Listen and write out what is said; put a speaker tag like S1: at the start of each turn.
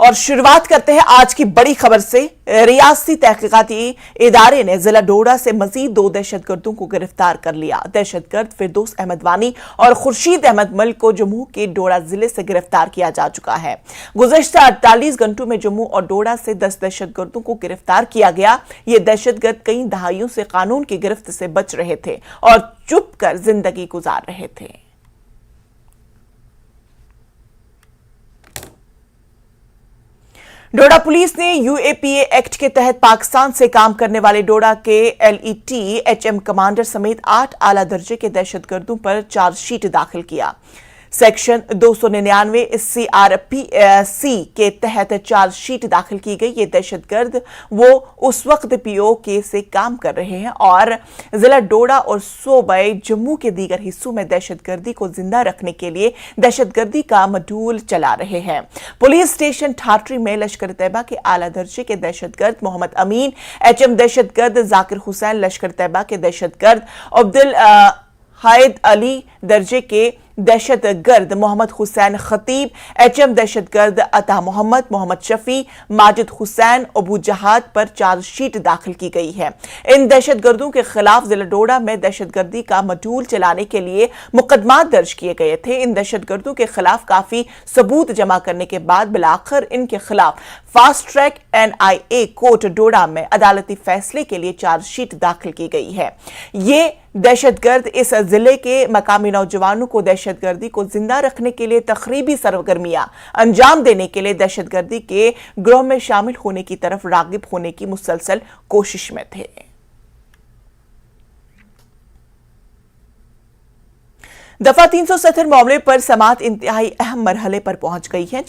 S1: اور شروعات کرتے ہیں آج کی بڑی خبر سے۔ ریاستی تحقیقاتی ادارے نے ضلع ڈوڈا سے مزید 2 دہشت گردوں کو گرفتار کر لیا۔ دہشت گرد فردوس احمد وانی اور خورشید احمد ملک کو جموں کے ڈوڈا ضلع سے گرفتار کیا جا چکا ہے۔ گزشتہ 48 گھنٹوں میں جموں اور ڈوڈا سے 10 دہشت گردوں کو گرفتار کیا گیا۔ یہ دہشت گرد کئی دہائیوں سے قانون کی گرفت سے بچ رہے تھے اور چھپ کر زندگی گزار رہے تھے۔ ڈوڈا پولیس نے UAPA ایکٹ کے تحت پاکستان سے کام کرنے والے ڈوڈا کے LET-HM کمانڈر سمیت 8 اعلیٰ درجے کے دہشت گردوں پر چارج شیٹ داخل کیا۔ سیکشن 299 CRPC کے تحت چارج شیٹ داخل کی گئی۔ یہ دہشت گرد وہ اس وقت POK سے کام کر رہے ہیں اور ضلع ڈوڈا اور صوبہ جموں کے دیگر حصوں میں دہشت گردی کو زندہ رکھنے کے لیے دہشت گردی کا مڈول چلا رہے ہیں۔ پولیس اسٹیشن ٹھاٹری میں لشکر طیبہ کے اعلیٰ درجے کے دہشت گرد محمد امین، HM دہشت گرد ذاکر حسین، لشکر طیبہ کے دہشت گرد عبدالحید علی درجے کے دہشت گرد محمد حسین خطیب، HM دہشت گرد عطا محمد، محمد شفیع، ماجد حسین، ابو جہاد پر چارج شیٹ داخل کی گئی ہے۔ ان دہشت گردوں کے خلاف ضلع ڈوڈا میں دہشت گردی کا مڈول چلانے کے لیے مقدمات درج کیے گئے تھے۔ ان دہشت گردوں کے خلاف کافی ثبوت جمع کرنے کے بعد بالآخر ان کے خلاف fast track NIA court doda میں عدالتی فیصلے کے لیے چارج شیٹ داخل کی گئی ہے۔ یہ دہشت گرد اس ضلع کے مقامی نوجوانوں کو دہشت گردی کو زندہ رکھنے کے لیے تخریبی سرگرمیاں انجام دینے کے لیے دہشت گردی کے گروہ میں شامل ہونے کی طرف راغب ہونے کی مسلسل کوشش میں تھے۔ دفعہ 370 معاملے پر سماعت انتہائی اہم مرحلے پر پہنچ گئی ہے۔